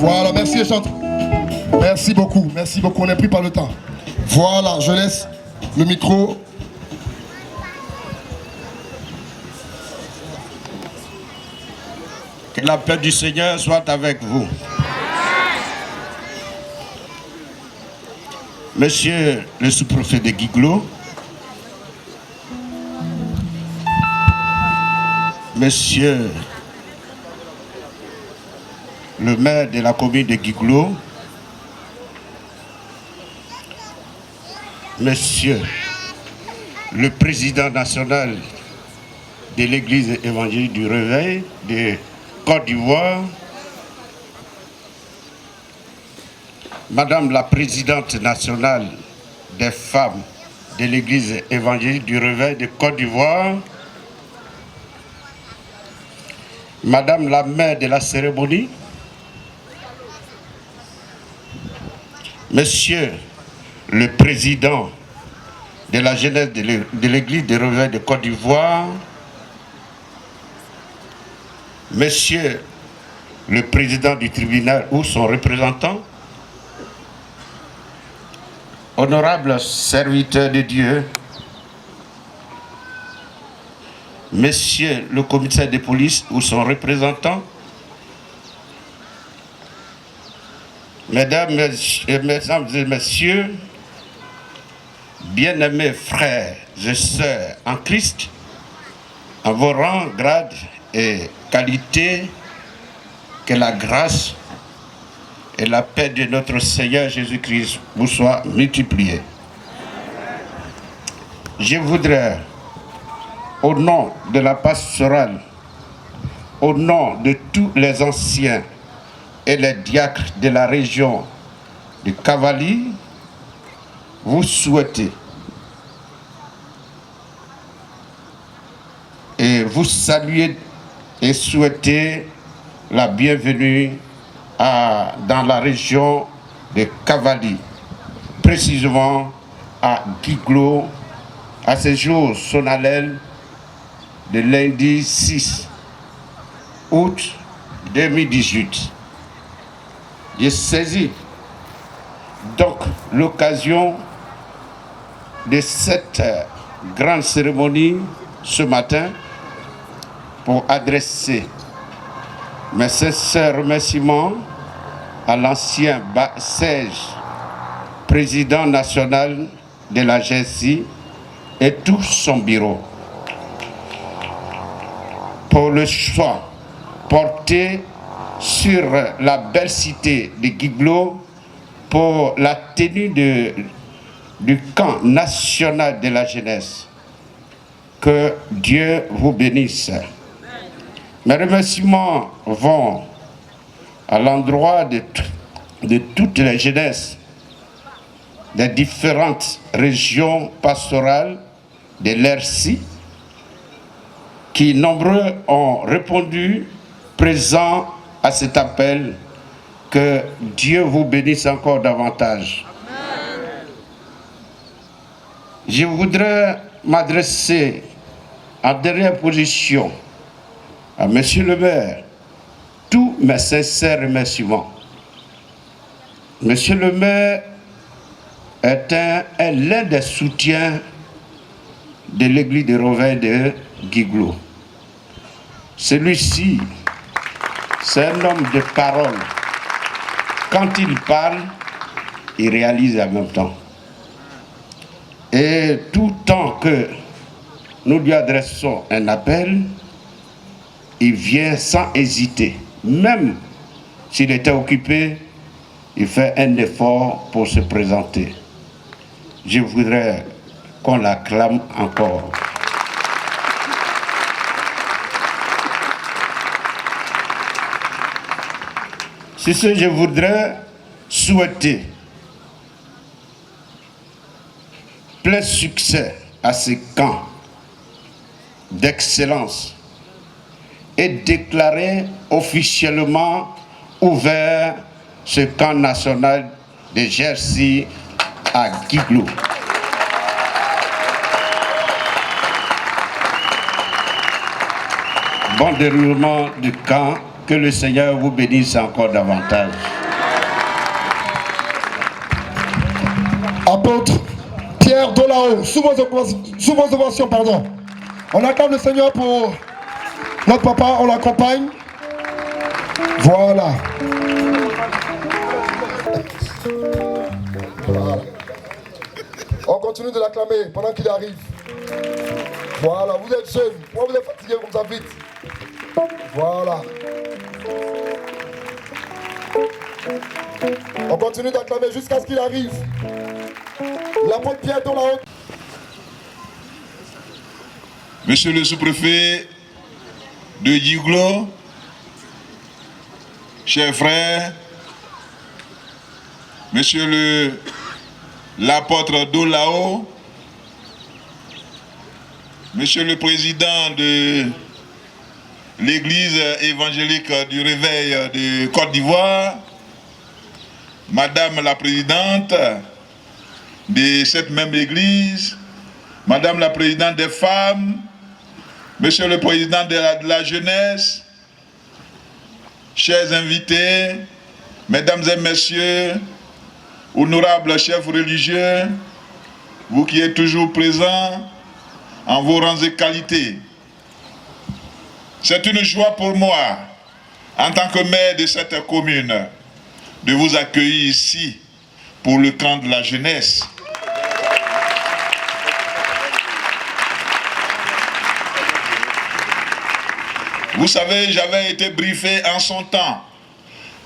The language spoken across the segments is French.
Voilà, merci les chanteurs. Merci beaucoup, on est pris par le temps. Voilà, je laisse le micro. Que la paix du Seigneur soit avec vous. Monsieur le sous-préfet de Guiglo, Monsieur le maire de la commune de Guiglo, Monsieur le président national de l'église évangélique du Réveil de Côte d'Ivoire, Madame la présidente nationale des femmes de l'église évangélique du Réveil de Côte d'Ivoire, Madame la mère de la cérémonie, Monsieur le président de la jeunesse de l'église du Réveil de Côte d'Ivoire, Monsieur le président du tribunal ou son représentant, honorables serviteurs de Dieu, Monsieur le commissaire de police ou son représentant, Mesdames et Messieurs, bien-aimés frères et sœurs en Christ, en vos rangs, grades et qualités, que la grâce et la paix de notre Seigneur Jésus-Christ vous soient multipliées. Je voudrais, au nom de la pastorale, au nom de tous les anciens et les diacres de la région de Cavaly, vous souhaiter et vous saluer et souhaiter la bienvenue dans la région de Cavaly, précisément à Guiglo, à ce jour solennel de lundi 6 août 2018. J'ai saisi donc l'occasion de cette grande cérémonie ce matin pour adresser mes sincères remerciements à l'ancien Serge, président national de la GSI et tout son bureau, pour le choix porté sur la belle cité de Guiglo pour la tenue du camp national de la jeunesse. Que Dieu vous bénisse. Mes remerciements vont à l'endroit de toutes les jeunesses des différentes régions pastorales de l'ERCI qui nombreux ont répondu présents à cet appel. Que Dieu vous bénisse encore davantage. Amen. Je voudrais m'adresser en dernière position à Monsieur le maire tous mes sincères remerciements. Monsieur le maire est l'un des soutiens de l'église de Réveil de Guiglo. Celui-ci, c'est un homme de parole. Quand il parle, il réalise en même temps. Et tout temps que nous lui adressons un appel, il vient sans hésiter. Même s'il était occupé, il fait un effort pour se présenter. Je voudrais qu'on l'acclame encore. C'est ce que je voudrais souhaiter. Plein succès à ce camp d'excellence et déclarer officiellement ouvert ce camp national de Jersey à Guiglo. Bon déroulement du camp. Que le Seigneur vous bénisse encore davantage. Apôtre Pierre Dolao, sous vos ovations, pardon. On acclame le Seigneur pour notre papa, on l'accompagne. Voilà. Voilà. On continue de l'acclamer pendant qu'il arrive. Voilà, vous êtes jeunes. Pourquoi vous êtes fatigués comme ça vite? Voilà. On continue d'acclamer jusqu'à ce qu'il arrive. L'apôtre Pierre Dolao. Monsieur le sous-préfet de Djiglo, chers frères, monsieur l'apôtre Dolao, monsieur le président de l'église évangélique du Réveil de Côte d'Ivoire, madame la présidente de cette même église, madame la présidente des femmes, monsieur le président de la jeunesse, chers invités, mesdames et messieurs, honorables chefs religieux, vous qui êtes toujours présents en vos rangs et qualités. C'est une joie pour moi, en tant que maire de cette commune, de vous accueillir ici pour le camp de la jeunesse. Vous savez, j'avais été briefé en son temps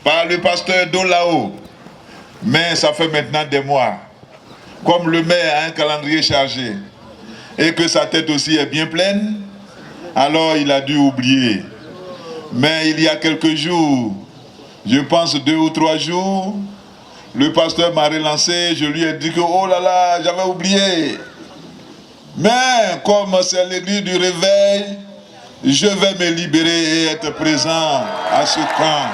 par le pasteur Dolao, mais ça fait maintenant des mois. Comme le maire a un calendrier chargé et que sa tête aussi est bien pleine, alors il a dû oublier. Mais il y a quelques jours, je pense 2 ou 3 jours, le pasteur m'a relancé, je lui ai dit que oh là là, j'avais oublié. Mais comme c'est l'église du réveil, je vais me libérer et être présent à ce camp.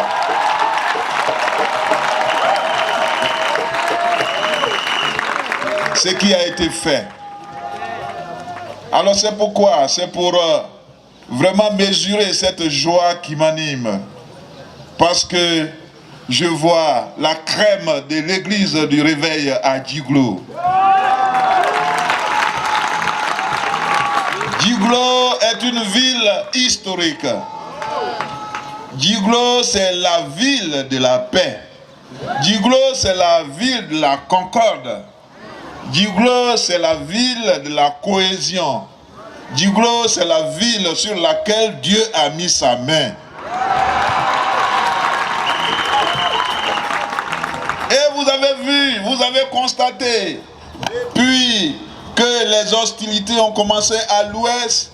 Ce qui a été fait. Alors c'est pourquoi, c'est pour vraiment mesurer cette joie qui m'anime. Parce que je vois la crème de l'église du réveil à Djiglo. Djiglo est une ville historique. Djiglo, c'est la ville de la paix. Djiglo, c'est la ville de la concorde. Djiglo, c'est la ville de la cohésion. Djiglo, c'est la ville sur laquelle Dieu a mis sa main. Et vous avez vu, vous avez constaté, depuis que les hostilités ont commencé à l'ouest,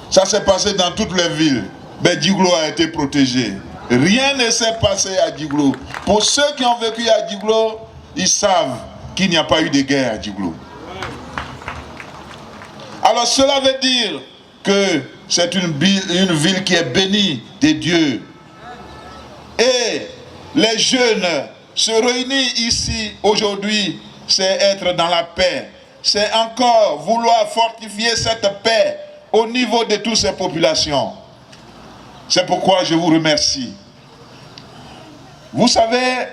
ça s'est passé dans toutes les villes. Mais Djiglo a été protégé. Rien ne s'est passé à Djiglo. Pour ceux qui ont vécu à Djiglo, ils savent qu'il n'y a pas eu de guerre à Djiglo. Alors cela veut dire que c'est une ville qui est bénie de Dieu. Et les jeunes se réunissent ici aujourd'hui, c'est être dans la paix. C'est encore vouloir fortifier cette paix au niveau de toutes ces populations. C'est pourquoi je vous remercie. Vous savez,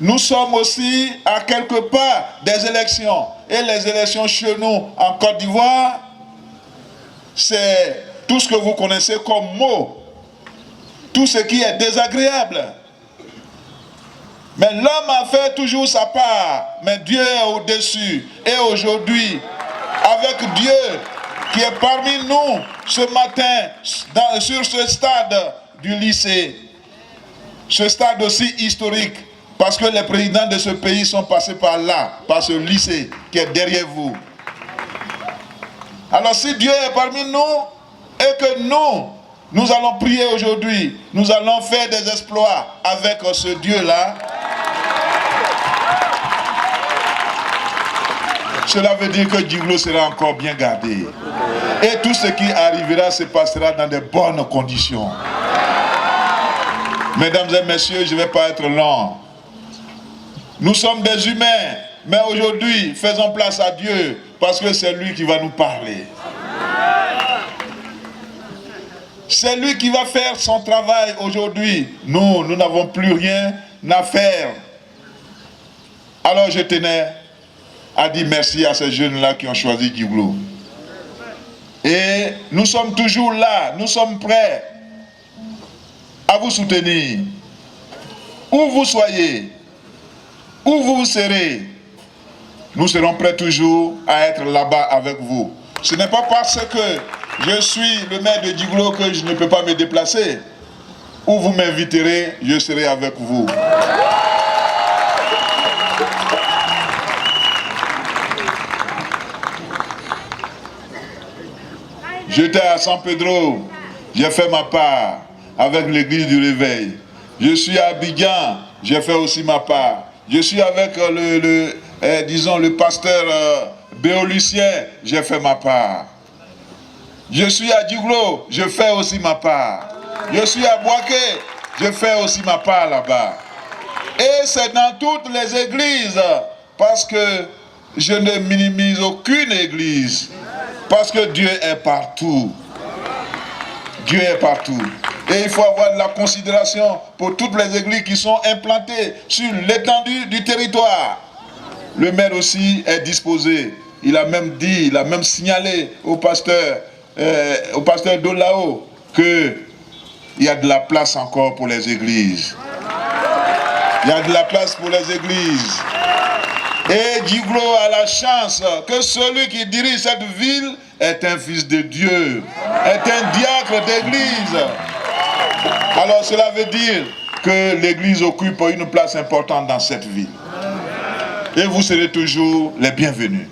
nous sommes aussi à quelques pas des élections. Et les élections chez nous en Côte d'Ivoire, c'est tout ce que vous connaissez comme mot. Tout ce qui est désagréable. Mais l'homme a fait toujours sa part. Mais Dieu est au-dessus. Et aujourd'hui, avec Dieu qui est parmi nous ce matin, sur ce stade du lycée, ce stade aussi historique, parce que les présidents de ce pays sont passés par là, par ce lycée qui est derrière vous. Alors si Dieu est parmi nous et que nous allons prier aujourd'hui, nous allons faire des exploits avec ce Dieu-là, cela veut dire que Djiglo sera encore bien gardé. Et tout ce qui arrivera se passera dans de bonnes conditions. Mesdames et messieurs, je ne vais pas être lent. Nous sommes des humains, mais aujourd'hui, faisons place à Dieu, parce que c'est lui qui va nous parler. C'est lui qui va faire son travail aujourd'hui. Nous n'avons plus rien à faire. Alors je tenais a dit merci à ces jeunes-là qui ont choisi Giglo. Et nous sommes toujours là, nous sommes prêts à vous soutenir. Où vous soyez, où vous serez, nous serons prêts toujours à être là-bas avec vous. Ce n'est pas parce que je suis le maire de Giglo que je ne peux pas me déplacer. Où vous m'inviterez, je serai avec vous. J'étais à San Pedro, j'ai fait ma part avec l'église du Réveil. Je suis à Abidjan, j'ai fait aussi ma part. Je suis avec le pasteur Béo-Lucien, j'ai fait ma part. Je suis à Giglo, je fais aussi ma part. Je suis à Boaké, je fais aussi ma part là-bas. Et c'est dans toutes les églises, parce que je ne minimise aucune église. Parce que Dieu est partout. Dieu est partout. Et il faut avoir de la considération pour toutes les églises qui sont implantées sur l'étendue du territoire. Le maire aussi est disposé. Il a même dit, il a même signalé au pasteur Dolao qu'il y a de la place encore pour les églises. Il y a de la place pour les églises. Et Giglo a la chance que celui qui dirige cette ville est un fils de Dieu, est un diacre d'église. Alors cela veut dire que l'église occupe une place importante dans cette ville. Et vous serez toujours les bienvenus.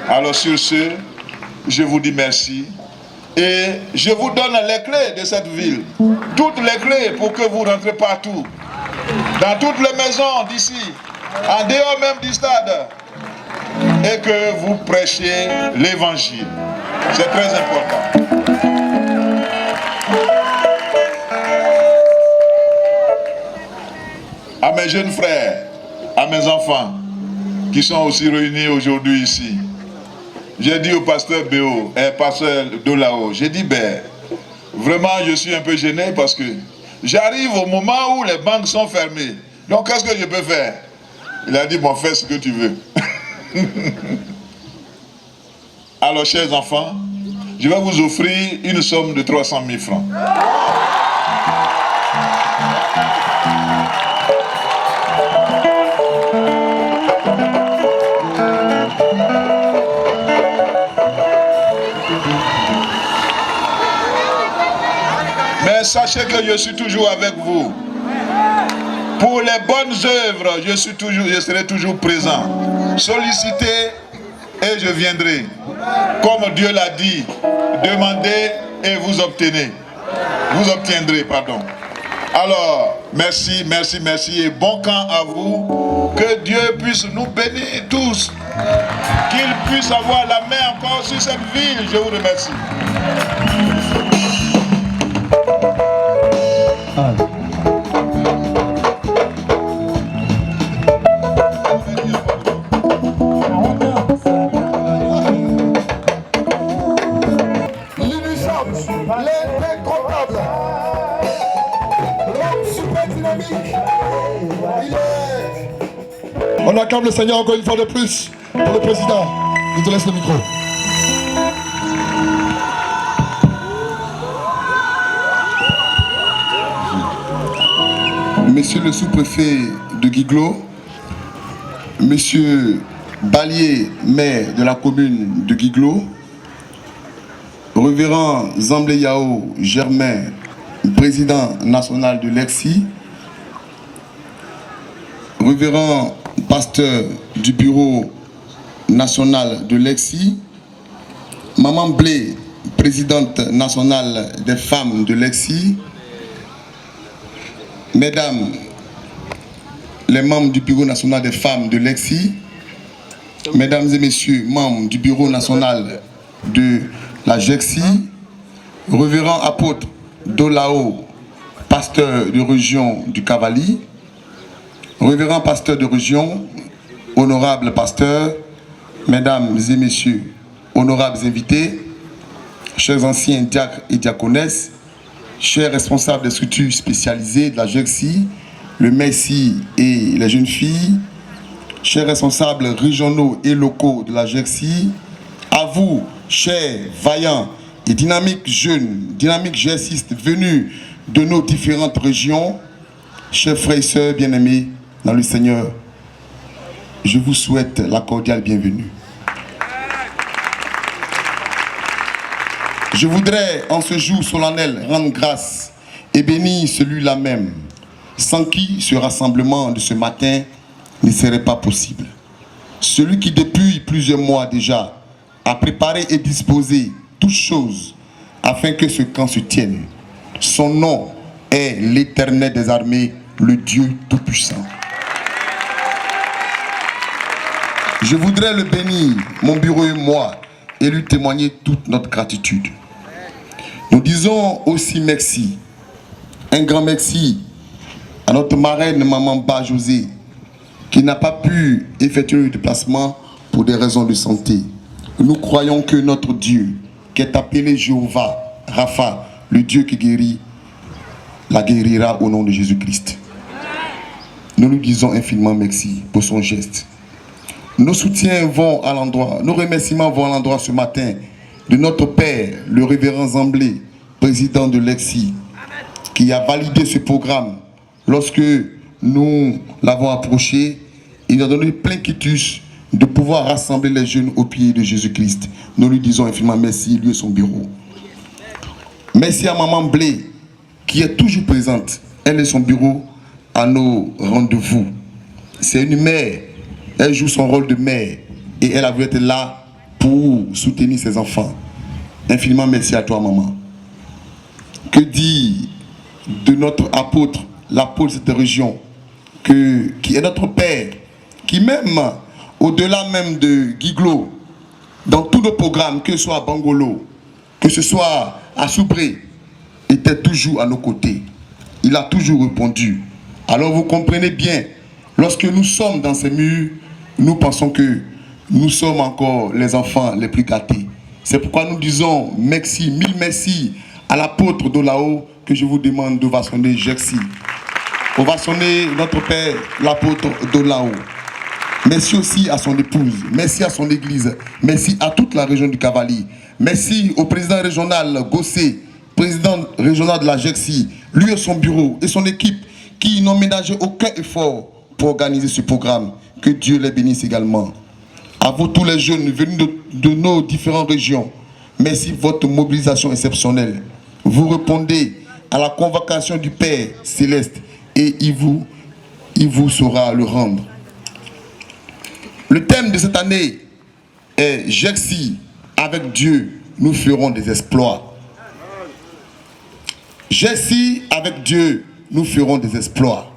Alors sur ce, je vous dis merci. Et je vous donne les clés de cette ville. Toutes les clés pour que vous rentrez partout. Dans toutes les maisons d'ici. En dehors même du stade, et que vous prêchiez l'évangile. C'est très important. À mes jeunes frères, à mes enfants, qui sont aussi réunis aujourd'hui ici, j'ai dit au pasteur Béo, pasteur Dolao, j'ai dit, vraiment je suis un peu gêné parce que j'arrive au moment où les banques sont fermées. Donc qu'est-ce que je peux faire? Il a dit, bon, fais ce que tu veux. Alors, chers enfants, je vais vous offrir une somme de 300 000 francs. Mais sachez que je suis toujours avec vous. Pour les bonnes œuvres, je serai toujours présent. Sollicitez et je viendrai. Comme Dieu l'a dit, demandez et vous obtenez. Vous obtiendrez, pardon. Alors, merci, merci, merci et bon camp à vous. Que Dieu puisse nous bénir tous. Qu'il puisse avoir la main encore sur cette ville. Je vous remercie. L'incontrôlable, l'homme super dynamique, On acclame le Seigneur encore une fois de plus pour le président. Je te laisse le micro. Monsieur le sous-préfet de Giglo, Monsieur Balier, maire de la commune de Giglo, Révérend Zamblé Yao Germain, président national de l'EXI, Révérend pasteur du bureau national de l'EXI, Maman Blé, présidente nationale des femmes de l'EXI, Mesdames les membres du bureau national des femmes de l'EXI, Mesdames et Messieurs, membres du bureau national de la GEXI, Révérend apôtre Dolao, pasteur de région du Cavali, Révérend pasteur de région, honorable pasteur, Mesdames et Messieurs, honorables invités, chers anciens diacres et diaconesses, chers responsables des structures spécialisées de la GEXI, le MESI et les jeunes filles, chers responsables régionaux et locaux de la GECSI, à vous, chers, vaillants et dynamiques jeunes, dynamiques GECistes venus de nos différentes régions, chers frères et sœurs bien-aimés dans le Seigneur, je vous souhaite la cordiale bienvenue. Je voudrais, en ce jour solennel, rendre grâce et bénir celui-là même, sans qui ce rassemblement de ce matin ne serait pas possible. Celui qui, depuis plusieurs mois déjà, a préparé et disposé toutes choses afin que ce camp se tienne. Son nom est l'Éternel des armées, le Dieu Tout-Puissant. Je voudrais le bénir, mon bureau et moi, et lui témoigner toute notre gratitude. Nous disons aussi merci, un grand merci à notre marraine Maman Ba José, qui n'a pas pu effectuer le déplacement pour des raisons de santé. Nous croyons que notre Dieu, qui est appelé Jéhovah, Rapha, le Dieu qui guérit, la guérira au nom de Jésus-Christ. Nous lui disons infiniment merci pour son geste. Nos soutiens vont à l'endroit, nos remerciements vont à l'endroit ce matin de notre Père, le révérend Zamblé, président de l'EXI, qui a validé ce programme. Lorsque nous l'avons approché, il nous a donné plein quitus de pouvoir rassembler les jeunes au pied de Jésus-Christ. Nous lui disons infiniment merci, lui et son bureau. Merci à Maman Blé, qui est toujours présente, elle et son bureau, à nos rendez-vous. C'est une mère, elle joue son rôle de mère, et elle a voulu être là pour soutenir ses enfants. Infiniment merci à toi, maman. Que dire de notre apôtre, l'apôtre de cette région, qui est notre père, qui même, au-delà même de Guiglo, dans tous nos programmes, que ce soit à Bangolo, que ce soit à Soubré, était toujours à nos côtés. Il a toujours répondu. Alors vous comprenez bien, lorsque nous sommes dans ces murs, nous pensons que nous sommes encore les enfants les plus gâtés. C'est pourquoi nous disons merci, mille merci à l'apôtre d'Olao, que je vous demande d'ovationner GECSI. Ovationner notre père, l'apôtre d'Olao. Merci aussi à son épouse, merci à son église, merci à toute la région du Cavalier. Merci au président régional Gossé, président régional de la GECSI, lui et son bureau et son équipe qui n'ont ménagé aucun effort pour organiser ce programme. Que Dieu les bénisse également. À vous tous les jeunes venus de nos différentes régions, merci pour votre mobilisation exceptionnelle. Vous répondez à la convocation du Père Céleste et il vous saura le rendre. Le thème de cette année est GECSI, avec Dieu, nous ferons des exploits. GECSI, avec Dieu, nous ferons des exploits.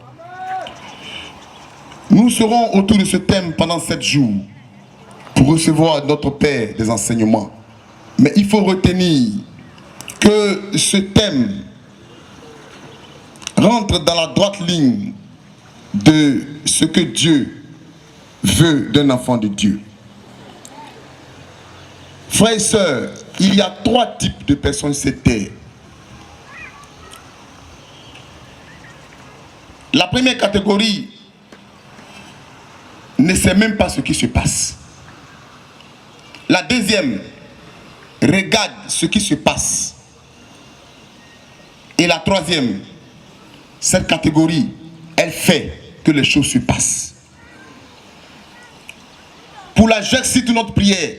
Nous serons autour de ce thème pendant 7 jours pour recevoir de notre Père des enseignements. Mais il faut retenir que ce thème rentre dans la droite ligne de ce que Dieu veut d'un enfant de Dieu. Frères et sœurs, il y a 3 types de personnes sur cette terre. La première catégorie ne sait même pas ce qui se passe. La deuxième regarde ce qui se passe. Et la troisième, cette catégorie, elle fait que les choses se passent. Pour la GECSI de notre prière,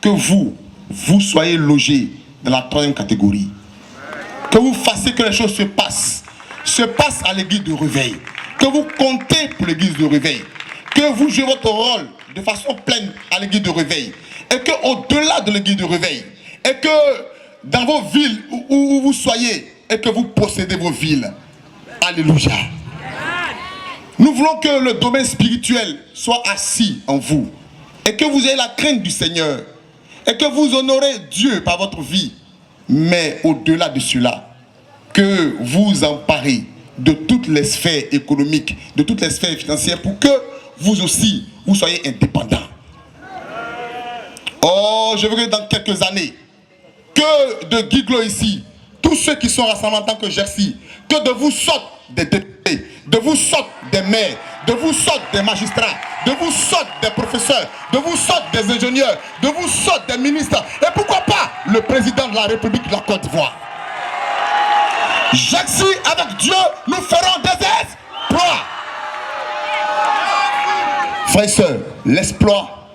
que vous soyez logés dans la troisième catégorie. Que vous fassiez que les choses se passent à l'église de réveil. Que vous comptez pour l'église de réveil. Que vous jouez votre rôle de façon pleine à l'église de réveil. Et qu'au-delà de l'église de réveil, et que dans vos villes où vous soyez, et que vous possédez vos villes. Alléluia. Nous voulons que le domaine spirituel soit assis en vous. Et que vous ayez la crainte du Seigneur. Et que vous honorez Dieu par votre vie. Mais au-delà de cela, que vous emparez de toutes les sphères économiques, de toutes les sphères financières, pour que vous aussi, vous soyez indépendants. Oh, je veux que dans quelques années, que de Guiglo ici, tous ceux qui sont rassemblés en tant que GECSI, que de vous sortent des députés, de vous sortent des maires, de vous sortent des magistrats, de vous sortent des professeurs, de vous sortent des ingénieurs, de vous sortent des ministres, et pourquoi pas le président de la République de la Côte d'Ivoire. J'excite avec Dieu, nous ferons des exploits. Frères et sœurs, l'exploit,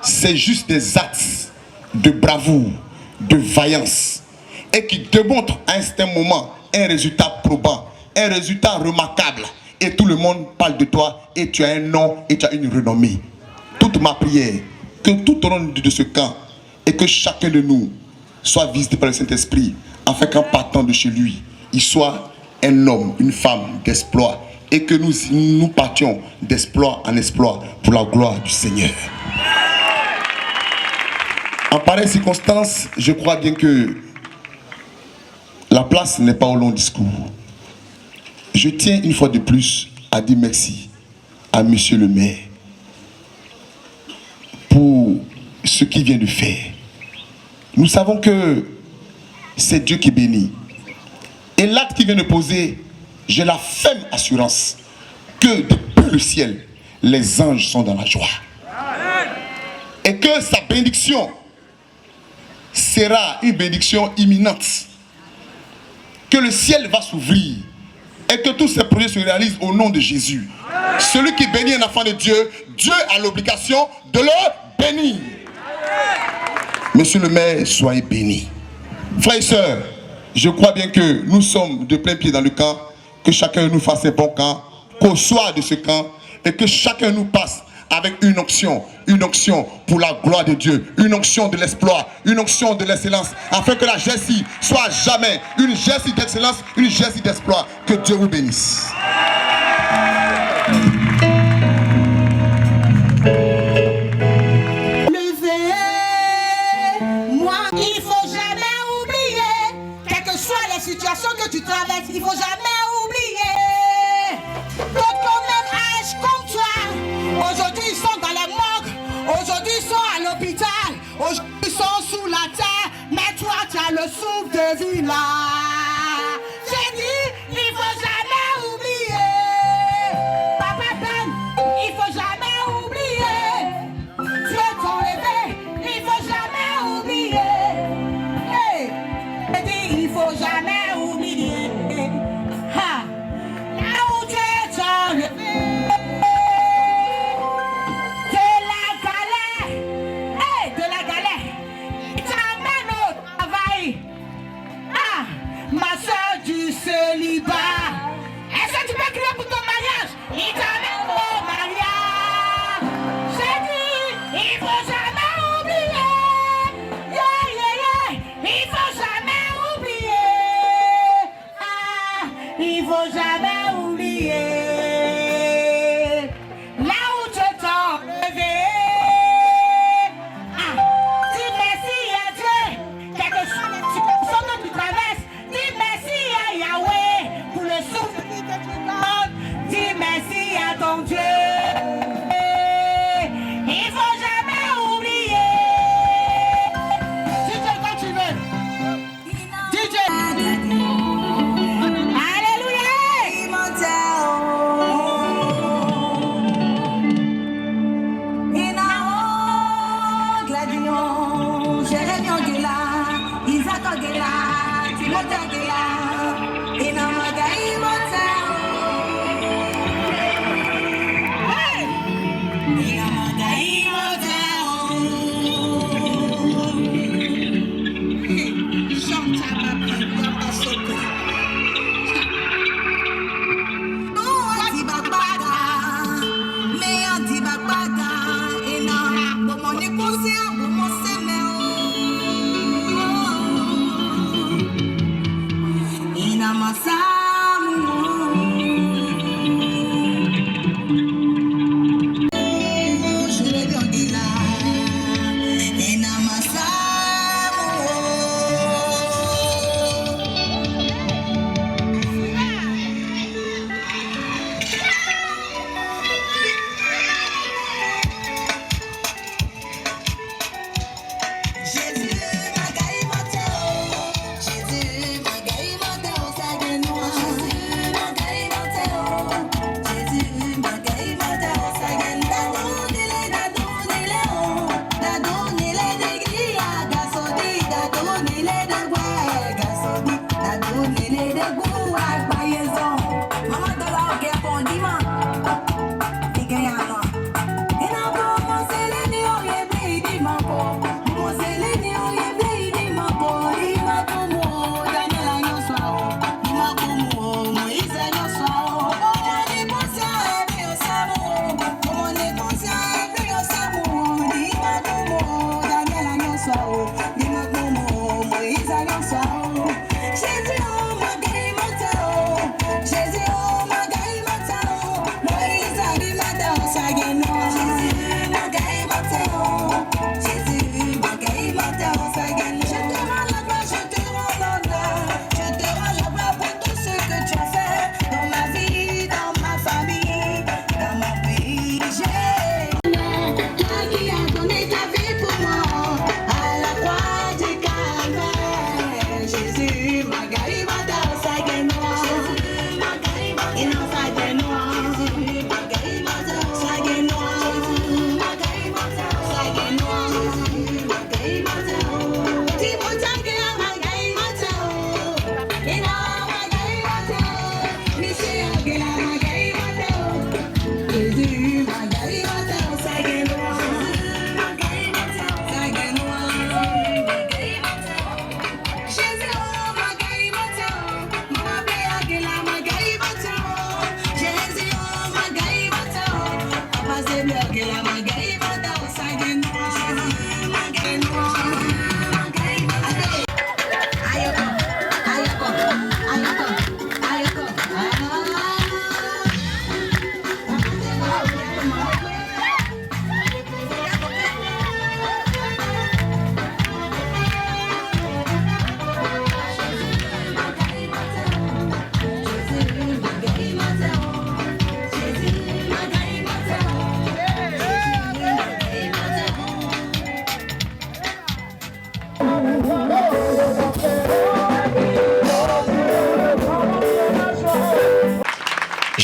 c'est juste des actes de bravoure, de vaillance, et qui démontrent à un certain moment un résultat probant, un résultat remarquable. Et tout le monde parle de toi, et tu as un nom, et tu as une renommée. Toute ma prière, que tout au long de ce camp, et que chacun de nous soit visité par le Saint-Esprit, afin qu'en partant de chez lui, il soit un homme, une femme d'exploit, et que nous partions d'exploit en exploit pour la gloire du Seigneur. En pareille circonstance, je crois bien que la place n'est pas au long discours. Je tiens une fois de plus à dire merci à Monsieur le maire pour ce qu'il vient de faire. Nous savons que c'est Dieu qui bénit. Et l'acte qu'il vient de poser, j'ai la ferme assurance que depuis le ciel, les anges sont dans la joie. Et que sa bénédiction sera une bénédiction imminente. Que le ciel va s'ouvrir et que tous ces projets se réalisent au nom de Jésus. Celui qui bénit un enfant de Dieu, Dieu a l'obligation de le bénir. Monsieur le maire, soyez bénis. Frères et sœurs, je crois bien que nous sommes de plein pied dans le camp, que chacun nous fasse un bon camp, qu'au soir de ce camp, et que chacun nous passe avec une onction pour la gloire de Dieu, une onction de l'exploit, une onction de l'excellence, afin que la GESI soit jamais une GESI d'excellence, une GESI d'exploit. Que Dieu vous bénisse. Que tu traverses, il faut jamais oublier d'autres au même âge comme toi. Aujourd'hui ils sont dans les morgues, aujourd'hui ils sont à l'hôpital, aujourd'hui ils sont sous la terre, mais toi tu as le souffle de vie là. J'ai dit, il faut jamais oublier. Papa Ben, il faut jamais oublier. Dieu t'en rêvé, il faut jamais oublier. Hey, j'ai dit, il faut jamais. Est-ce que tu peux crier pour ton mariage? Il t'amène au mariage. J'ai dit, il faut jamais oublier. Yeah, yeah, yeah. Il faut jamais oublier. Ah, il faut jamais oublier. Là où tu t'en levé. Ah, dis merci à Dieu. Quelque chose que tu traverses. Dis merci à Yahweh pour le souffle que tu donnes. Dis merci à ton Dieu. Il faut jamais oublier. DJ quand tu veux. DJ. Alléluia.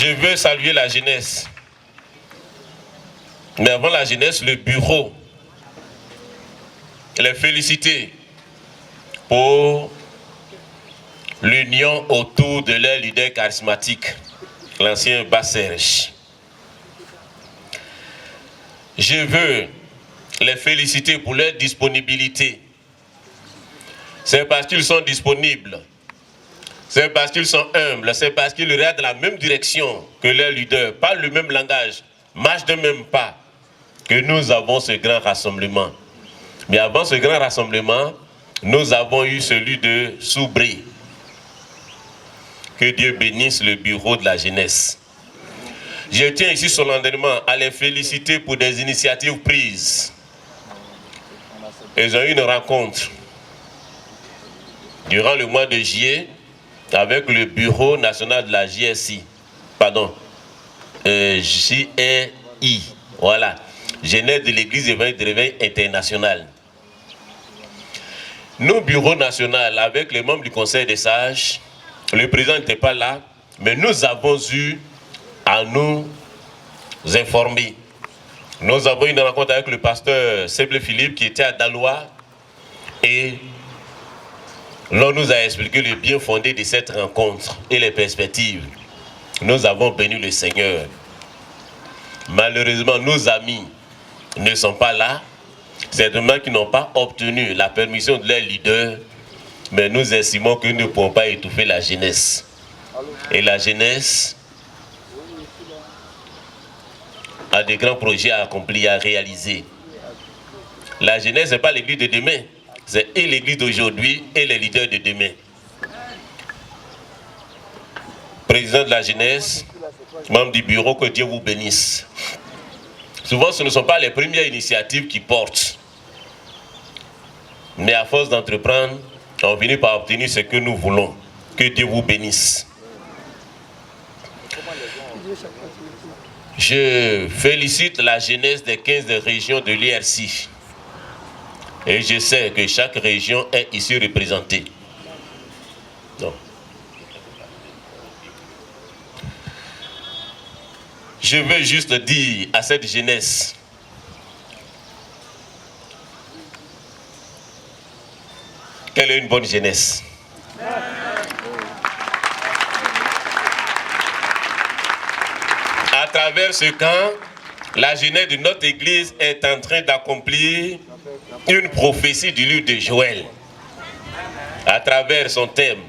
Je veux saluer la jeunesse. Mais avant la jeunesse, le bureau. Les féliciter pour l'union autour de leur leader charismatique, l'ancien Basserge. Je veux les féliciter pour leur disponibilité. C'est parce qu'ils sont disponibles, c'est parce qu'ils sont humbles, c'est parce qu'ils regardent la même direction que leur leader, parlent le même langage, marchent de même pas, que nous avons ce grand rassemblement. Mais avant ce grand rassemblement, nous avons eu celui de Soubré. Que Dieu bénisse le bureau de la jeunesse. Je tiens ici solennellement à les féliciter pour des initiatives prises. Ils ont eu une rencontre durant le mois de juillet avec le bureau national de la JSI. Pardon. JRI. Voilà. Jeunesse de l'Église évangélique de réveil international. Nos bureaux nationaux, avec les membres du Conseil des sages, le président n'était pas là, mais nous avons eu à nous informer. Nous avons eu une rencontre avec le pasteur Seble Philippe qui était à Daloa et l'on nous a expliqué le bien fondé de cette rencontre et les perspectives. Nous avons béni le Seigneur. Malheureusement, nos amis ne sont pas là. Certainement qu'ils n'ont pas obtenu la permission de leur leader, mais nous estimons que nous ne pouvons pas étouffer la jeunesse. Et la jeunesse a des grands projets à accomplir, à réaliser. La jeunesse n'est pas l'église de demain, c'est et l'église d'aujourd'hui et les leaders de demain. Président de la jeunesse, membre du bureau, que Dieu vous bénisse. Souvent, ce ne sont pas les premières initiatives qui portent. Mais à force d'entreprendre, on finit par obtenir ce que nous voulons. Que Dieu vous bénisse. Je félicite la jeunesse des 15 régions de l'IRC. Et je sais que chaque région est ici représentée. Non. Je veux juste dire à cette jeunesse qu'elle est une bonne jeunesse. À travers ce camp, la jeunesse de notre église est en train d'accomplir une prophétie du livre de Joël. À travers son thème,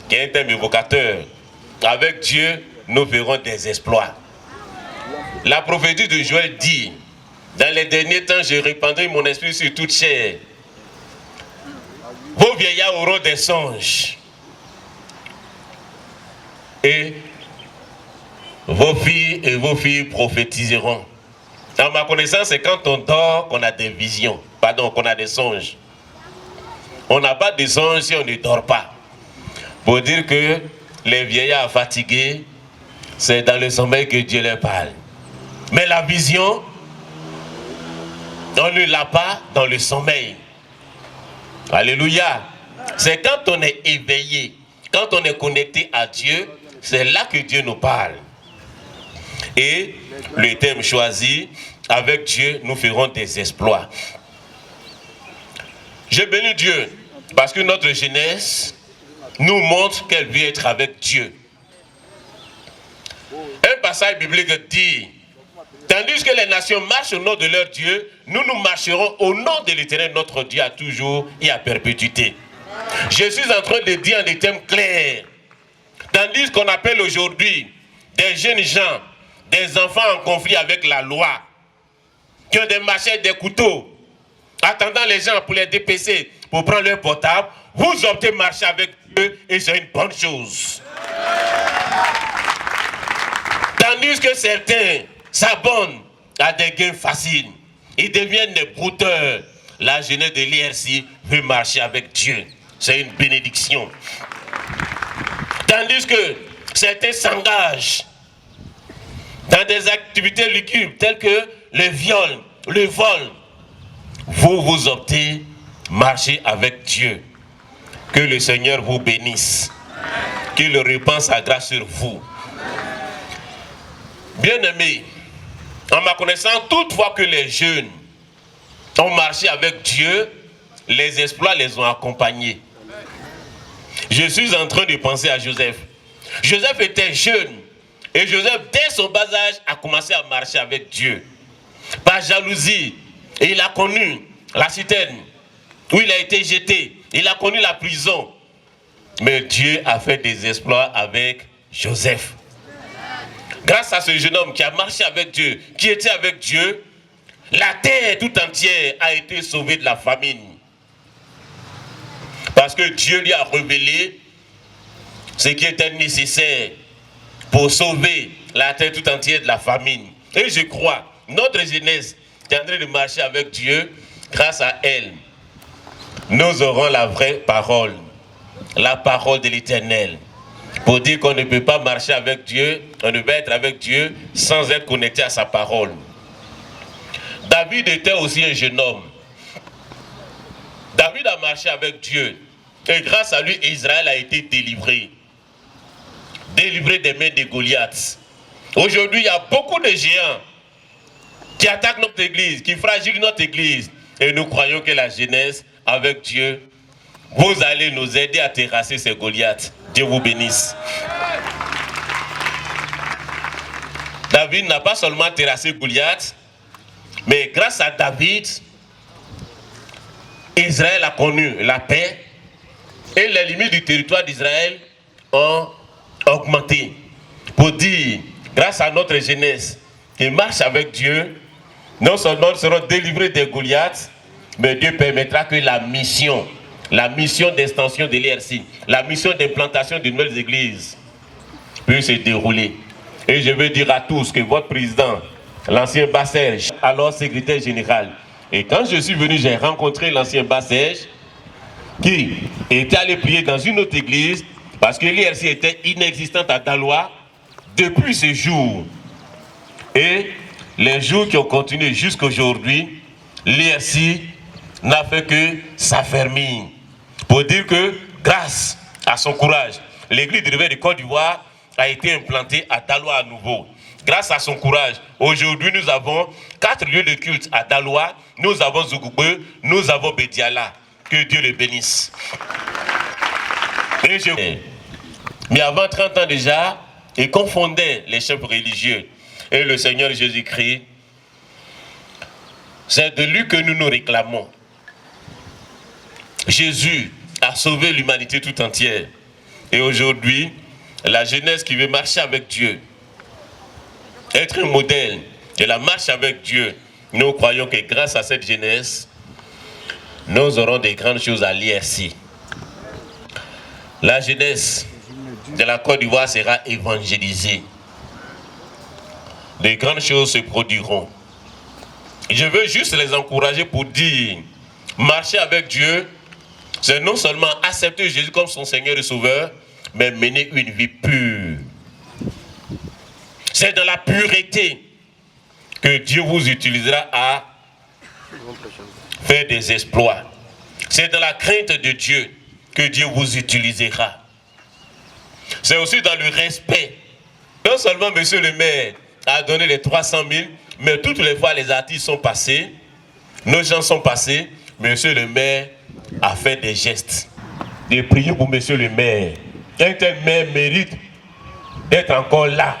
qui est un thème évocateur, avec Dieu, nous verrons des exploits. La prophétie de Joël dit, dans les derniers temps, je répandrai mon esprit sur toute chair. Vos vieillards auront des songes. Et vos filles et vos filles prophétiseront. Dans ma connaissance, c'est quand on dort qu'on a des visions. Pardon, qu'on a des songes. On n'a pas de songes si on ne dort pas. Pour dire que les vieillards fatigués, c'est dans le sommeil que Dieu leur parle. Mais la vision, on ne l'a pas dans le sommeil. Alléluia. C'est quand on est éveillé, quand on est connecté à Dieu, c'est là que Dieu nous parle. Et le thème choisi, avec Dieu, nous ferons des exploits. Je bénis Dieu parce que notre jeunesse nous montre qu'elle veut être avec Dieu. Un passage biblique dit, tandis que les nations marchent au nom de leur Dieu, nous marcherons au nom de l'Éternel, notre Dieu, à toujours et à perpétuité. Je suis en train de dire en des termes clairs, tandis qu'on appelle aujourd'hui des jeunes gens, des enfants en conflit avec la loi, qui ont des machettes, des couteaux, attendant les gens pour les dépêcher, pour prendre leur portable, vous optez marcher avec eux et c'est une bonne chose. Tandis que certains s'abonnent à des gains faciles, ils deviennent des brouteurs. La jeunesse de l'IRC veut marcher avec Dieu. C'est une bénédiction. Tandis que certains s'engagent dans des activités lugubres telles que le viol, le vol. Vous optez marcher avec Dieu. Que le Seigneur vous bénisse. Qu'il répande sa grâce sur vous. Bien-aimés, en ma connaissance, toutefois que les jeunes ont marché avec Dieu, les exploits les ont accompagnés. Je suis en train de penser à Joseph. Joseph était jeune et Joseph, dès son bas âge, a commencé à marcher avec Dieu. Par jalousie, et il a connu la citerne où il a été jeté. Il a connu la prison. Mais Dieu a fait des exploits avec Joseph. Grâce à ce jeune homme qui a marché avec Dieu, qui était avec Dieu, la terre tout entière a été sauvée de la famine. Parce que Dieu lui a révélé ce qui était nécessaire pour sauver la terre tout entière de la famine. Et je crois, notre jeunesse qui est en train de marcher avec Dieu, grâce à elle, nous aurons la vraie parole, la parole de l'Éternel. Pour dire qu'on ne peut pas marcher avec Dieu, on ne peut être avec Dieu sans être connecté à sa parole. David était aussi un jeune homme. David a marché avec Dieu. Et grâce à lui, Israël a été délivré. Délivré des mains de Goliath. Aujourd'hui, il y a beaucoup de géants qui attaquent notre église, qui fragilisent notre église. Et nous croyons que la jeunesse, avec Dieu, vous allez nous aider à terrasser ces Goliaths. Dieu vous bénisse. David n'a pas seulement terrassé Goliath, mais grâce à David, Israël a connu la paix et les limites du territoire d'Israël ont augmenté. Pour dire, grâce à notre jeunesse qui marche avec Dieu, non seulement nous serons délivrés des Goliaths, mais Dieu permettra que la mission d'extension de l'IRC, la mission d'implantation de nouvelles églises puisse se dérouler. Et je veux dire à tous que votre président, l'ancien Bas-Serge, alors secrétaire général, et quand je suis venu, j'ai rencontré l'ancien Bas-Serge qui était allé prier dans une autre église parce que l'IRC était inexistante à Daloa depuis ce jour. Et les jours qui ont continué jusqu'à aujourd'hui, l'IRC n'a fait que s'affermir. Pour dire que grâce à son courage, l'église de réveil de Côte d'Ivoire a été implantée à Daloa à nouveau. Grâce à son courage, aujourd'hui nous avons 4 lieux de culte à Daloa, nous avons Zougoube, nous avons Bediala. Que Dieu le bénisse. Mais avant 30 ans déjà, il confondait les chefs religieux et le Seigneur Jésus-Christ. C'est de lui que nous nous réclamons. Jésus a sauvé l'humanité tout entière. Et aujourd'hui, la jeunesse qui veut marcher avec Dieu, être un modèle de la marche avec Dieu, nous croyons que grâce à cette jeunesse, nous aurons des grandes choses à l'IRC. La jeunesse de la Côte d'Ivoire sera évangélisée. De grandes choses se produiront. Je veux juste les encourager pour dire, marcher avec Dieu, c'est non seulement accepter Jésus comme son Seigneur et Sauveur, mais mener une vie pure. C'est dans la pureté que Dieu vous utilisera à faire des exploits. C'est dans la crainte de Dieu que Dieu vous utilisera. C'est aussi dans le respect. Non seulement monsieur le maire a donné les 300 000, mais toutes les fois les artistes sont passés, nos gens sont passés, monsieur le maire a fait des gestes. De prier pour monsieur le maire. Un tel maire mérite d'être encore là.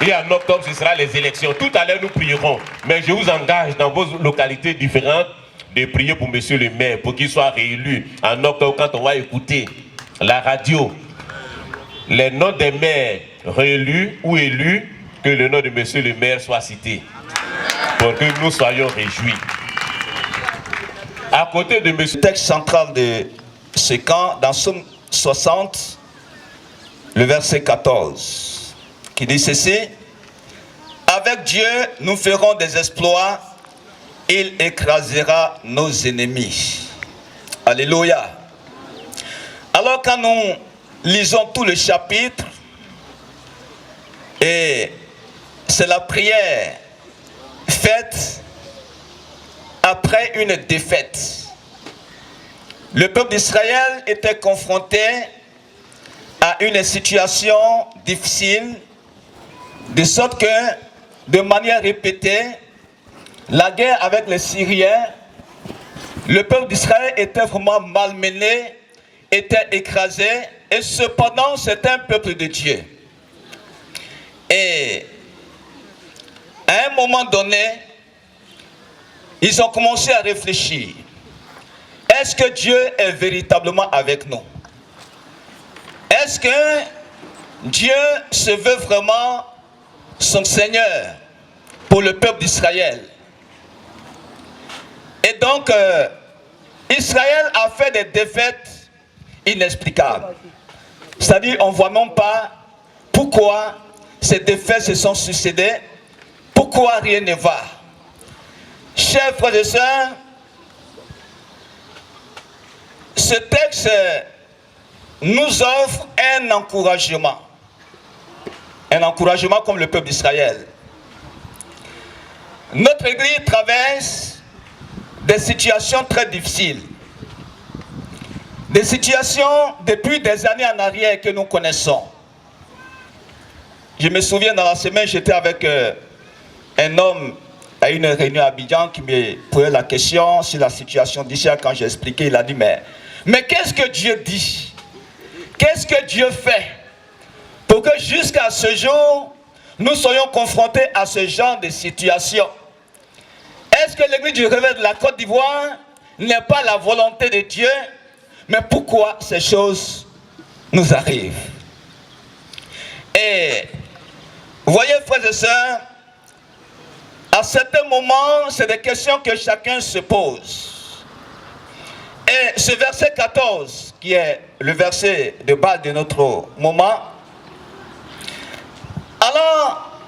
Et en octobre, ce sera les élections. Tout à l'heure, nous prierons. Mais je vous engage dans vos localités différentes de prier pour monsieur le maire, pour qu'il soit réélu. En octobre, quand on va écouter la radio, les noms des maires réélus ou élus, que le nom de monsieur le maire soit cité. Pour que nous soyons réjouis. À côté de monsieur... Le texte central de ce camp, dans Somme 60, le verset 14, qui dit ceci: avec Dieu, nous ferons des exploits, il écrasera nos ennemis. Alléluia. Alors quand nous lisons tout le chapitre, et c'est la prière faite après une défaite. Le peuple d'Israël était confronté à une situation difficile, de sorte que, de manière répétée, la guerre avec les Syriens, le peuple d'Israël était vraiment malmené, était écrasé, et cependant c'est un peuple de Dieu. Et à un moment donné, ils ont commencé à réfléchir. Est-ce que Dieu est véritablement avec nous? Est-ce que Dieu se veut vraiment son Seigneur pour le peuple d'Israël? Et donc, Israël a fait des défaites inexplicables. C'est-à-dire, on ne voit même pas pourquoi ces défaites se sont succédées, pourquoi rien ne va. Chers frères et sœurs, ce texte nous offre un encouragement. Un encouragement comme le peuple d'Israël. Notre Église traverse des situations très difficiles. Des situations depuis des années en arrière que nous connaissons. Je me souviens dans la semaine, j'étais avec un homme à une réunion à Abidjan qui me posait la question sur la situation d'ici. Quand j'ai expliqué, il a dit mais qu'est-ce que Dieu dit? Qu'est-ce que Dieu fait pour que jusqu'à ce jour, nous soyons confrontés à ce genre de situation? Est-ce que l'église du réveil de la Côte d'Ivoire n'est pas la volonté de Dieu? Mais pourquoi ces choses nous arrivent? Et vous voyez, frères et sœurs, à certains moments, c'est des questions que chacun se pose. Et ce verset 14, qui est le verset de base de notre moment, alors,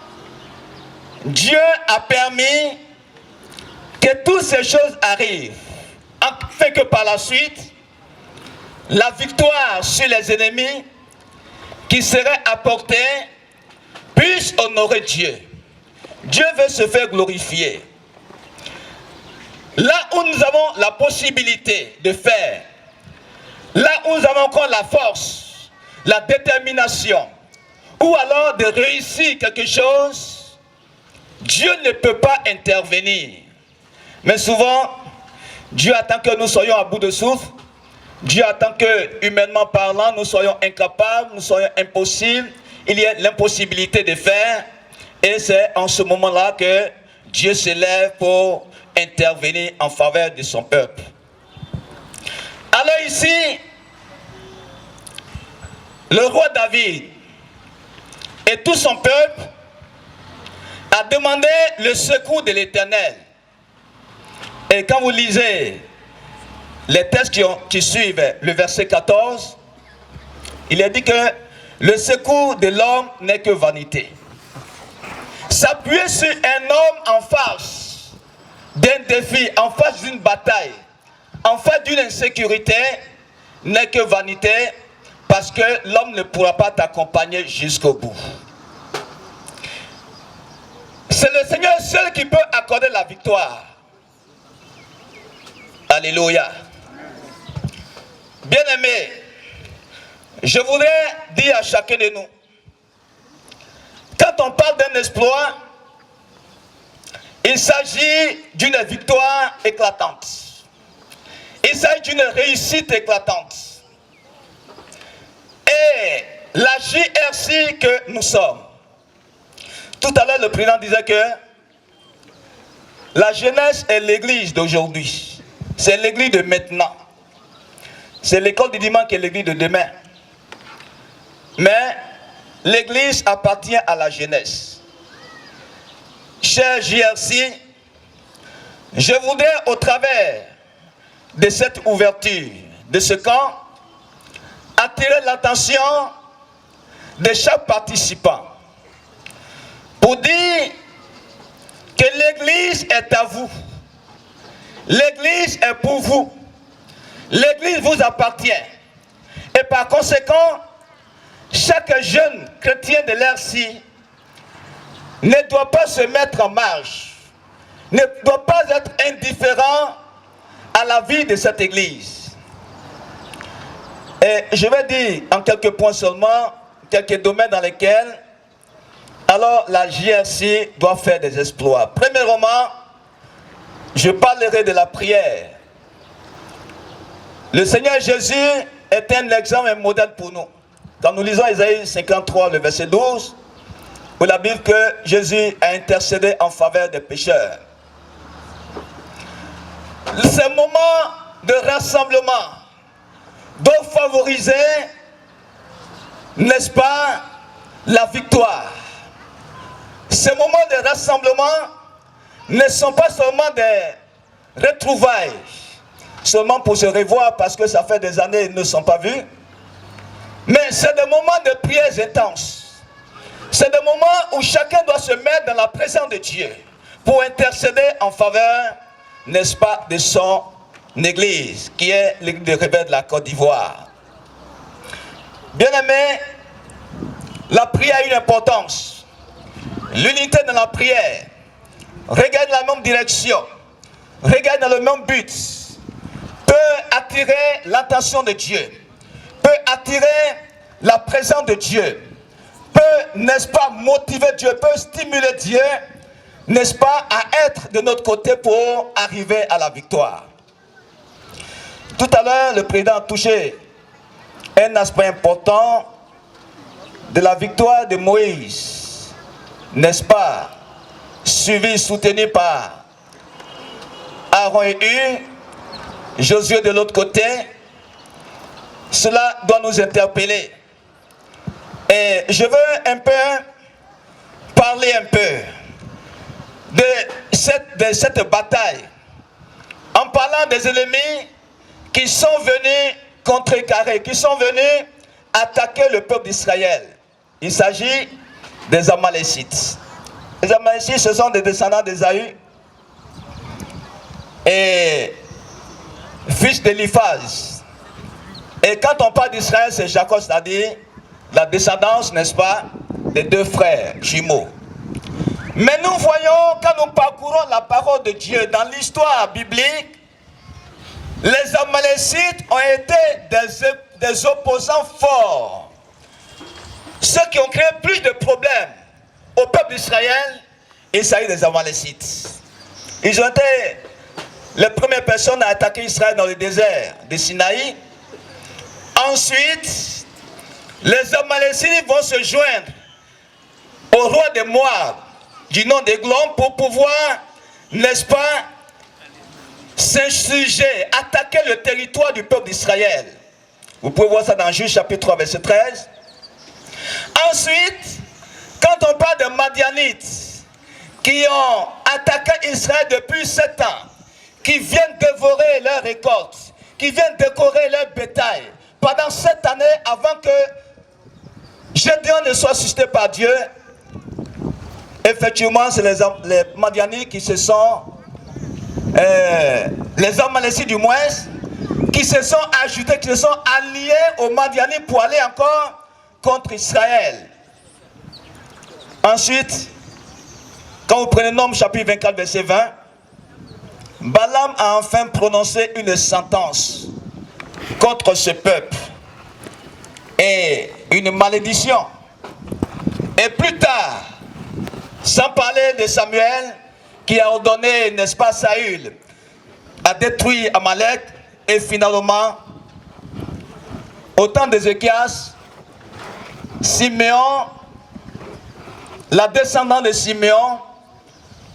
Dieu a permis que toutes ces choses arrivent, afin que par la suite, la victoire sur les ennemis qui serait apportée puisse honorer Dieu. Dieu veut se faire glorifier. Là où nous avons la possibilité de faire, là où nous avons encore la force, la détermination, ou alors de réussir quelque chose, Dieu ne peut pas intervenir. Mais souvent, Dieu attend que nous soyons à bout de souffle. Dieu attend que, humainement parlant, nous soyons incapables, nous soyons impossibles. Il y a l'impossibilité de faire. Et c'est en ce moment-là que Dieu se lève pour intervenir en faveur de son peuple. Alors ici, le roi David et tout son peuple a demandé le secours de l'Éternel. Et quand vous lisez les textes qui suivent le verset 14, il est dit que le secours de l'homme n'est que vanité. S'appuyer sur un homme en face d'un défi, en face d'une bataille, en face d'une insécurité, n'est que vanité, parce que l'homme ne pourra pas t'accompagner jusqu'au bout. C'est le Seigneur seul qui peut accorder la victoire. Alléluia. Bien-aimés, je voudrais dire à chacun de nous, quand on parle d'un exploit, il s'agit d'une victoire éclatante. Il s'agit d'une réussite éclatante. Et la JRC que nous sommes, tout à l'heure le président disait que la jeunesse est l'église d'aujourd'hui. C'est l'église de maintenant. C'est l'école du dimanche qui est l'église de demain. Mais l'église appartient à la jeunesse. Cher JRC, je voudrais au travers de cette ouverture, de ce camp, attirer l'attention de chaque participant pour dire que l'église est à vous. L'église est pour vous. L'église vous appartient. Et par conséquent, chaque jeune chrétien de l'RC ne doit pas se mettre en marge, ne doit pas être indifférent à la vie de cette église. Et Et je vais dire en quelques points seulement, quelques domaines dans lesquels alors la JRC doit faire des exploits. Premièrement, je parlerai de la prière. Le Seigneur Jésus est un exemple, un modèle pour nous. Quand nous lisons Isaïe 53, le verset 12, où la Bible dit que Jésus a intercédé en faveur des pécheurs. Ces moments de rassemblement doivent favoriser, n'est-ce pas, la victoire. Ces moments de rassemblement ne sont pas seulement des retrouvailles, seulement pour se revoir parce que ça fait des années qu'ils ne sont pas vus, mais c'est des moments de prières intenses. C'est des moments où chacun doit se mettre dans la présence de Dieu pour intercéder en faveur, n'est-ce pas, de son église, qui est l'église de Réveil de la Côte d'Ivoire. Bien-aimés, la prière a une importance. L'unité dans la prière, regarde dans la même direction, regarde dans le même but, peut attirer l'attention de Dieu, peut attirer la présence de Dieu, peut, n'est-ce pas, motiver Dieu, peut stimuler Dieu, n'est-ce pas, à être de notre côté pour arriver à la victoire. Tout à l'heure, le président a touché un aspect important de la victoire de Moïse. N'est-ce pas, suivi, soutenu par Aaron et Hur, Josué de l'autre côté. Cela doit nous interpeller. Et je veux un peu parler un peu de cette bataille, en parlant des ennemis qui sont venus contrecarrer, qui sont venus attaquer le peuple d'Israël. Il s'agit des Amalécites. Les Amalécites, ce sont des descendants d'Ésaü et fils d'Éliphaz. Et quand on parle d'Israël, c'est Jacob, c'est-à-dire la descendance, n'est-ce pas, des deux frères jumeaux. Mais nous voyons, quand nous parcourons la parole de Dieu dans l'histoire biblique, les Amalécites ont été des opposants forts. Ceux qui ont créé plus de problèmes au peuple d'Israël, il s'agit des Amalécites. Ils ont été les premières personnes à attaquer Israël dans le désert de Sinaï. Ensuite, les Amalécites vont se joindre au roi de Moab, du nom d'Eglon, pour pouvoir, n'est-ce pas, s'insurger, attaquer le territoire du peuple d'Israël. Vous pouvez voir ça dans Juge chapitre 3, verset 13. Ensuite, quand on parle de Madianites qui ont attaqué Israël depuis 7 ans, qui viennent dévorer leurs récoltes, qui viennent décorer leur bétail, pendant 7 années avant que Gédéon ne soit suscité par Dieu, effectivement, c'est les Madianites qui se sont, les Amalécites du moins, qui se sont ajoutés, qui se sont alliés aux Madianites pour aller encore contre Israël. Ensuite, quand vous prenez Nombres chapitre 24 verset 20, Balaam a enfin prononcé une sentence contre ce peuple et une malédiction. Et plus tard, sans parler de Samuel qui a ordonné, n'est-ce pas, Saül à détruire Amalek, et finalement, au temps d'Ézéchias, Siméon, la descendante de Siméon,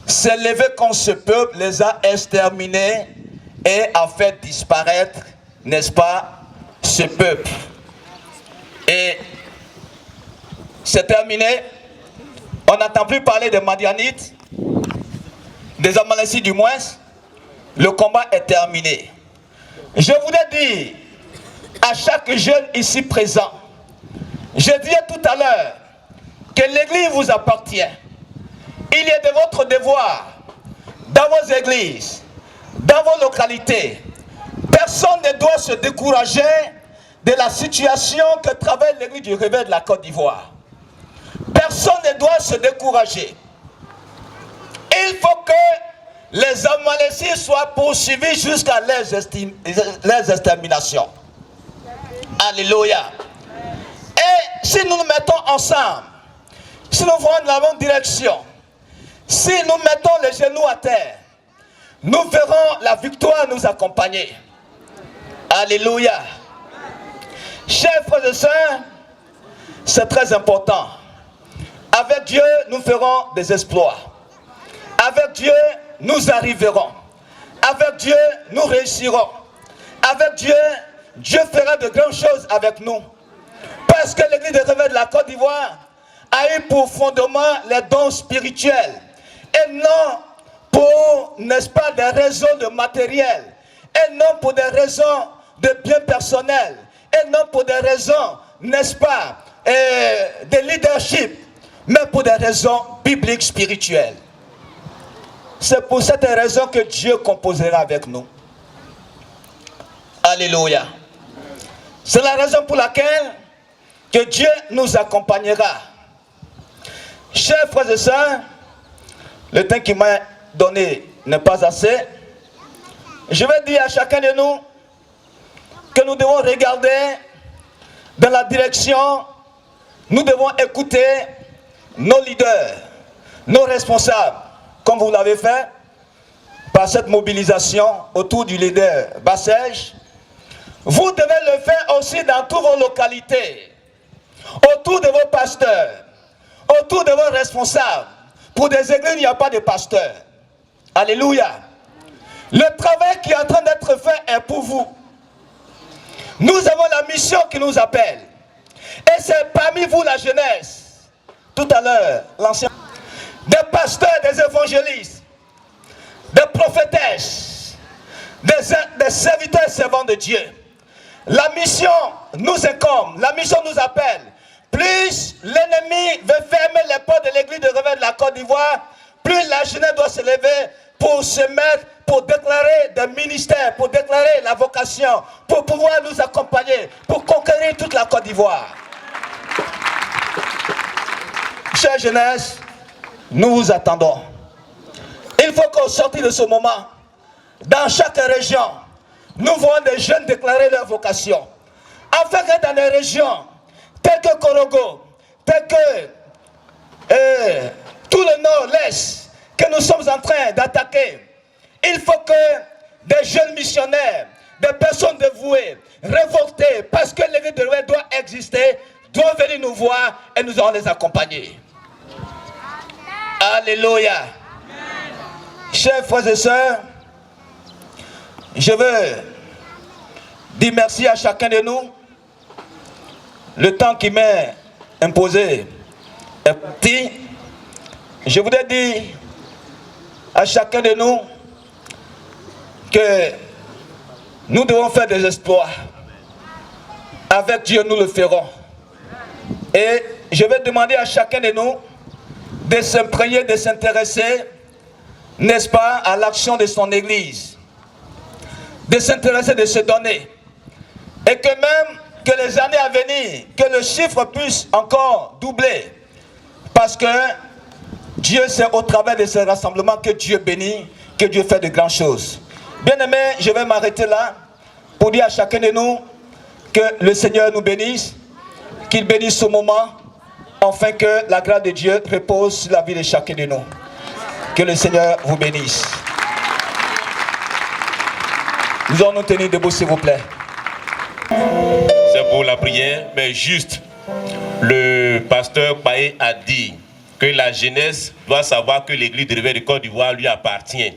s'est levé contre ce peuple, les a exterminés et a fait disparaître, n'est-ce pas, ce peuple. Et c'est terminé. On n'entend plus parler des Madianites, des Amalécites du moins. Le combat est terminé. Je voudrais dire à chaque jeune ici présent, je disais tout à l'heure que l'église vous appartient. Il est de votre devoir, dans vos églises, dans vos localités. Personne ne doit se décourager de la situation que traverse l'église du Réveil de la Côte d'Ivoire. Personne ne doit se décourager. Il faut que les Amalécites soient poursuivis jusqu'à leur extermination. Alléluia. Et si nous nous mettons ensemble, si nous voyons dans la bonne direction, si nous mettons les genoux à terre, nous verrons la victoire nous accompagner. Alléluia. Chers frères et sœurs, c'est très important. Avec Dieu, nous ferons des exploits. Avec Dieu, nous arriverons. Avec Dieu, nous réussirons. Avec Dieu, Dieu fera de grandes choses avec nous. Parce que l'église des Réveils de la Côte d'Ivoire a eu pour fondement les dons spirituels. Et non pour, n'est-ce pas, des raisons de matériel. Et non pour des raisons de biens personnels. Et non pour des raisons, n'est-ce pas, de leadership. Mais pour des raisons bibliques spirituelles. C'est pour cette raison que Dieu composera avec nous. Alléluia. C'est la raison pour laquelle que Dieu nous accompagnera. Chers frères et sœurs, le temps qu'il m'a donné n'est pas assez. Je vais dire à chacun de nous que nous devons regarder dans la direction, nous devons écouter nos leaders, nos responsables, comme vous l'avez fait par cette mobilisation autour du leader Bassège. Vous devez le faire aussi dans toutes vos localités, autour de vos pasteurs, autour de vos responsables. Pour des églises, il n'y a pas de pasteurs. Alléluia. Le travail qui est en train d'être fait est pour vous. Nous avons la mission qui nous appelle. Et c'est parmi vous la jeunesse. Tout à l'heure, l'ancien, des pasteurs, des évangélistes, des prophétesses, des serviteurs et servants de Dieu. La mission nous incombe, la mission nous appelle. Plus l'ennemi veut fermer les portes de l'église de Réveil de la Côte d'Ivoire, plus la jeunesse doit se lever pour se mettre, pour déclarer des ministères, pour déclarer la vocation, pour pouvoir nous accompagner, pour conquérir toute la Côte d'Ivoire. Chère jeunesse, nous vous attendons. Il faut qu'au sortir de ce moment, dans chaque région, nous voyons des jeunes déclarer leur vocation. Afin que dans les régions, telles que Korogo, telles que tout le nord, l'est, que nous sommes en train d'attaquer, il faut que des jeunes missionnaires, des personnes dévouées, révoltées, parce que l'église de Réveil doit exister, doivent venir nous voir et nous allons les accompagner. Alléluia. Chers frères et sœurs, je veux dire merci à chacun de nous. Le temps qui m'est imposé est petit. Je voudrais dire à chacun de nous que nous devons faire des exploits. Avec Dieu, nous le ferons. Et je vais demander à chacun de nous de s'imprégner, de s'intéresser, n'est-ce pas, à l'action de son église. De s'intéresser, de se donner. Et que même que les années à venir, que le chiffre puisse encore doubler. Parce que Dieu, c'est au travers de ces rassemblements que Dieu bénit, que Dieu fait de grandes choses. Bien aimé, je vais m'arrêter là pour dire à chacun de nous que le Seigneur nous bénisse, qu'il bénisse ce moment, afin que la grâce de Dieu repose sur la vie de chacun de nous. Que le Seigneur vous bénisse. Nous allons nous tenir debout, s'il vous plaît. C'est pour la prière, mais juste, le pasteur Paé a dit que la jeunesse doit savoir que l'église de Réveil de Côte d'Ivoire lui appartient.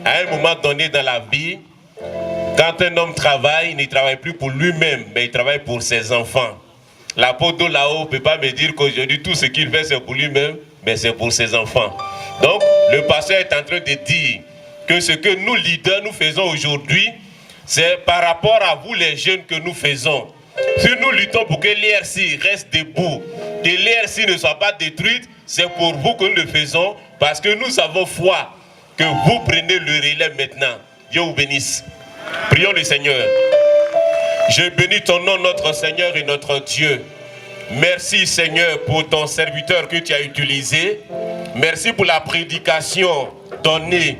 À un moment donné dans la vie, quand un homme travaille, il ne travaille plus pour lui-même, mais il travaille pour ses enfants. L'apôtre de là-haut ne peut pas me dire qu'aujourd'hui tout ce qu'il fait c'est pour lui-même, mais c'est pour ses enfants. Donc le pasteur est en train de dire que ce que nous leaders nous faisons aujourd'hui, c'est par rapport à vous les jeunes que nous faisons. Si nous luttons pour que l'IRC reste debout, que l'IRC ne soit pas détruite, c'est pour vous que nous le faisons, parce que nous avons foi que vous prenez le relais maintenant. Dieu vous bénisse. Prions le Seigneur. Je bénis ton nom, notre Seigneur et notre Dieu. Merci Seigneur pour ton serviteur que tu as utilisé. Merci pour la prédication donnée.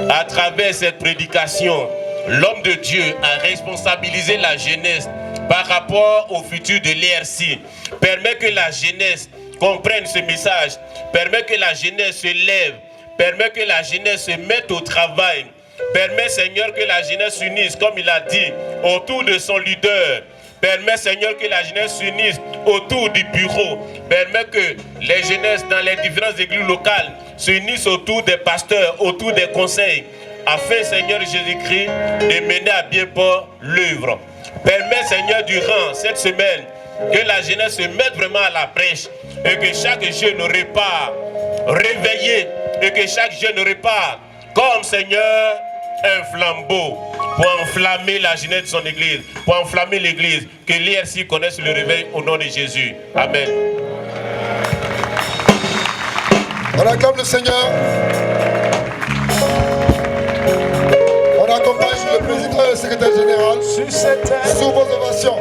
À travers cette prédication, l'homme de Dieu a responsabilisé la jeunesse par rapport au futur de l'ERC. Permets que la jeunesse comprenne ce message. Permets que la jeunesse se lève. Permets que la jeunesse se mette au travail. Permets, Seigneur, que la jeunesse s'unisse, comme il a dit, autour de son leader. Permets, Seigneur, que la jeunesse s'unisse autour du bureau. Permets que les jeunesses dans les différentes églises locales s'unissent autour des pasteurs, autour des conseils, afin, Seigneur Jésus-Christ, de mener à bien port l'œuvre. Permets, Seigneur, durant cette semaine, que la jeunesse se mette vraiment à la brèche et que chaque jeune repart réveillé et que chaque jeune repart comme, Seigneur, un flambeau pour enflammer la jeunesse de son église, pour enflammer l'église, que l'IRC connaisse le réveil au nom de Jésus. Amen. On acclame le Seigneur. On accompagne le président et le secrétaire général sous vos ovations.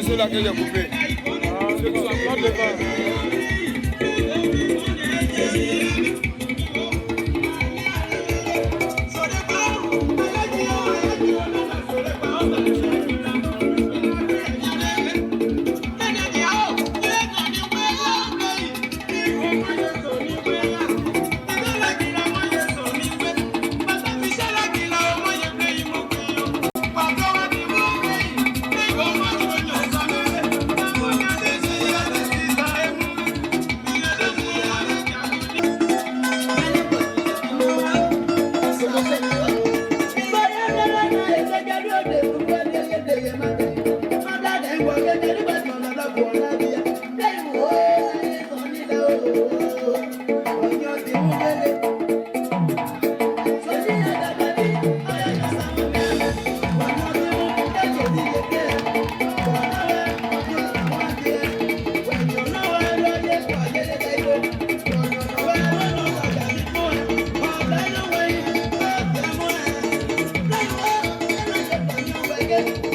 Ceux-là que j'ai coupé. Ceux qui sont en devant. Aina